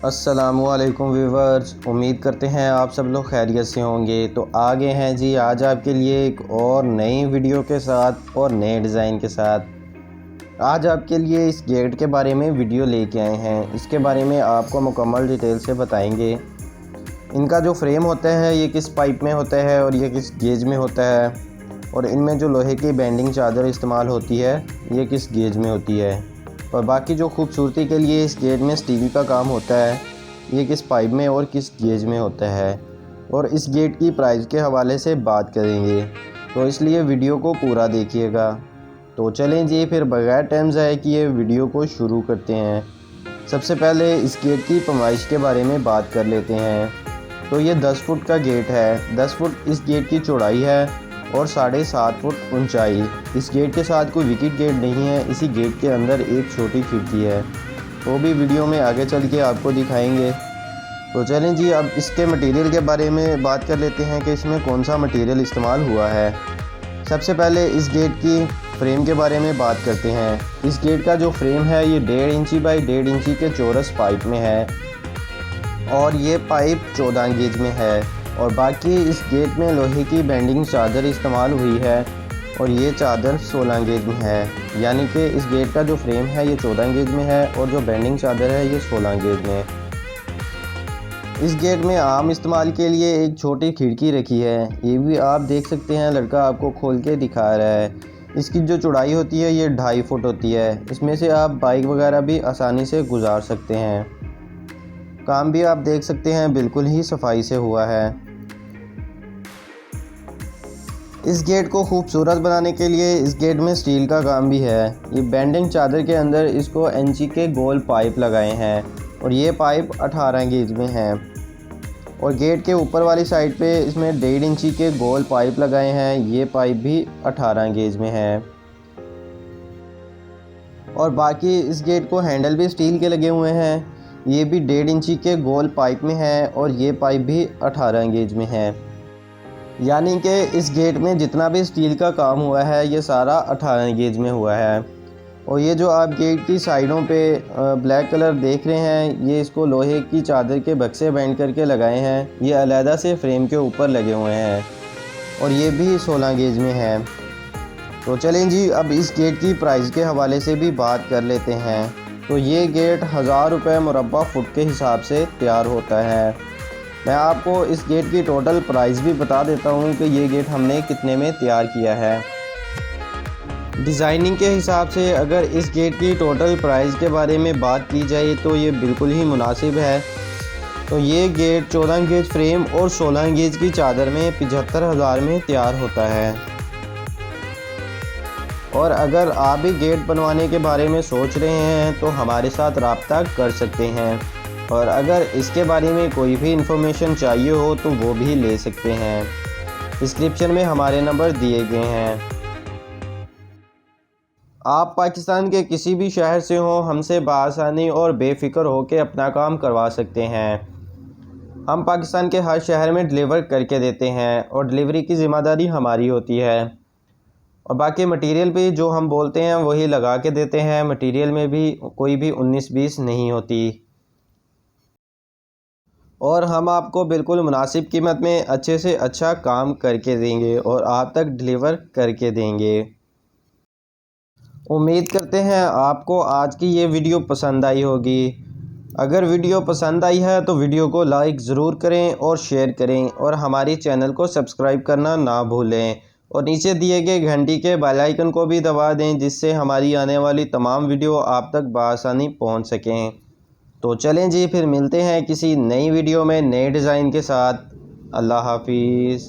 अस्सलामुअलैकुम व्यूवर्स, उम्मीद करते हैं आप सब लोग खैरियत से होंगे। तो आ गए हैं जी आज आपके लिए एक और नई वीडियो के साथ और नए डिज़ाइन के साथ। आज आपके लिए इस गेट के बारे में वीडियो लेके आए हैं। इसके बारे में आपको मुकम्मल डिटेल से बताएंगे। इनका जो फ्रेम होता है ये किस पाइप में होता है और ये किस गेज में होता है, और इनमें जो लोहे की बेंडिंग चादर इस्तेमाल होती है ये किस गेज में होती है, और बाकी जो खूबसूरती के लिए इस गेट में स्टील का काम होता है ये किस पाइप में और किस गेज में होता है, और इस गेट की प्राइस के हवाले से बात करेंगे। तो इसलिए वीडियो को पूरा देखिएगा। तो चलें जी, फिर बगैर टाइम ज़ाया किए वीडियो को शुरू करते हैं। सबसे पहले इस गेट की पैमाइश के बारे में बात कर लेते हैं। तो ये 10 फुट का गेट है। 10 फुट इस गेट की चौड़ाई है और 7.5 फुट ऊंचाई। इस गेट के साथ कोई विकेट गेट नहीं है। इसी गेट के अंदर एक छोटी खिड़की है, वो भी वीडियो में आगे चल के आपको दिखाएंगे। तो चलें जी, अब इसके मटेरियल के बारे में बात कर लेते हैं कि इसमें कौन सा मटेरियल इस्तेमाल हुआ है। सबसे पहले इस गेट की फ्रेम के बारे में बात करते हैं। इस गेट का जो फ्रेम है ये 1.5 इंची बाई 1.5 इंची के चौरस पाइप में है, और ये पाइप 14 गेज में है। और बाकी इस गेट में लोहे की बेंडिंग चादर इस्तेमाल हुई है, और ये चादर 16 गेज में है। यानी कि इस गेट का जो फ्रेम है ये 14 गेज में है और जो बेंडिंग चादर है ये 16 गेज में है। इस गेट में आम इस्तेमाल के लिए एक छोटी खिड़की रखी है, ये भी आप देख सकते हैं, लड़का आपको खोल के दिखा रहा है। इसकी जो चौड़ाई होती है ये 2.5 फुट होती है। इसमें से आप बाइक वगैरह भी आसानी से गुजार सकते हैं। काम भी आप देख सकते हैं बिल्कुल ही सफाई से हुआ है। इस गेट को खूबसूरत बनाने के लिए इस गेट में स्टील का काम भी है। ये बेंडिंग चादर के अंदर इसको इंची के गोल पाइप लगाए हैं, और ये पाइप 18 गेज में है। और गेट के ऊपर वाली साइड पे इसमें 1.5 इंची के गोल पाइप लगाए हैं, ये पाइप भी 18 गेज में है। और बाकी इस गेट को हैंडल भी स्टील के लगे हुए हैं, ये भी 1.5 इंची के गोल पाइप में है, और ये पाइप भी 18 गेज में है। यानी कि इस गेट में जितना भी स्टील का काम हुआ है ये सारा 18 गेज में हुआ है। और ये जो आप गेट की साइडों पे ब्लैक कलर देख रहे हैं, ये इसको लोहे की चादर के बक्से बैंड करके लगाए हैं। ये अलहदा से फ्रेम के ऊपर लगे हुए हैं, और ये भी 16 गेज में है। तो चलें जी, अब इस गेट की प्राइस के हवाले से भी बात कर लेते हैं। तो ये गेट 1000 रुपये मुरब्बा फुट के हिसाब से तैयार होता है। मैं आपको इस गेट की टोटल प्राइस भी बता देता हूँ कि ये गेट हमने कितने में तैयार किया है। डिज़ाइनिंग के हिसाब से अगर इस गेट की टोटल प्राइस के बारे में बात की जाए तो ये बिल्कुल ही मुनासिब है। तो ये गेट 14 गेज फ्रेम और 16 गेज की चादर में 75,000 में तैयार होता है। और अगर आप भी गेट बनवाने के बारे में सोच रहे हैं तो हमारे साथ रब्ता कर सकते हैं, और अगर इसके बारे में कोई भी इंफॉर्मेशन चाहिए हो तो वो भी ले सकते हैं। डिस्क्रिप्शन में हमारे नंबर दिए गए हैं। आप पाकिस्तान के किसी भी शहर से हो, हमसे बआसानी और बेफिक्र हो के अपना काम करवा सकते हैं। हम पाकिस्तान के हर शहर में डिलीवर करके देते हैं, और डिलीवरी की ज़िम्मेदारी हमारी होती है। और बाकी मटेरियल भी जो हम बोलते हैं वही लगा के देते हैं। मटेरियल में भी कोई भी 19-20 नहीं होती, और हम आपको बिल्कुल मुनासिब कीमत में अच्छे से अच्छा काम करके देंगे और आप तक डिलीवर करके देंगे। उम्मीद करते हैं आपको आज की ये वीडियो पसंद आई होगी। अगर वीडियो पसंद आई है तो वीडियो को लाइक ज़रूर करें और शेयर करें, और हमारी चैनल को सब्सक्राइब करना ना भूलें, और नीचे दिए गए घंटी के बेल आइकन को भी दबा दें, जिससे हमारी आने वाली तमाम वीडियो आप तक बआसानी पहुंच सकें। तो चलें जी, फिर मिलते हैं किसी नई वीडियो में नए डिज़ाइन के साथ। अल्लाह हाफिज़।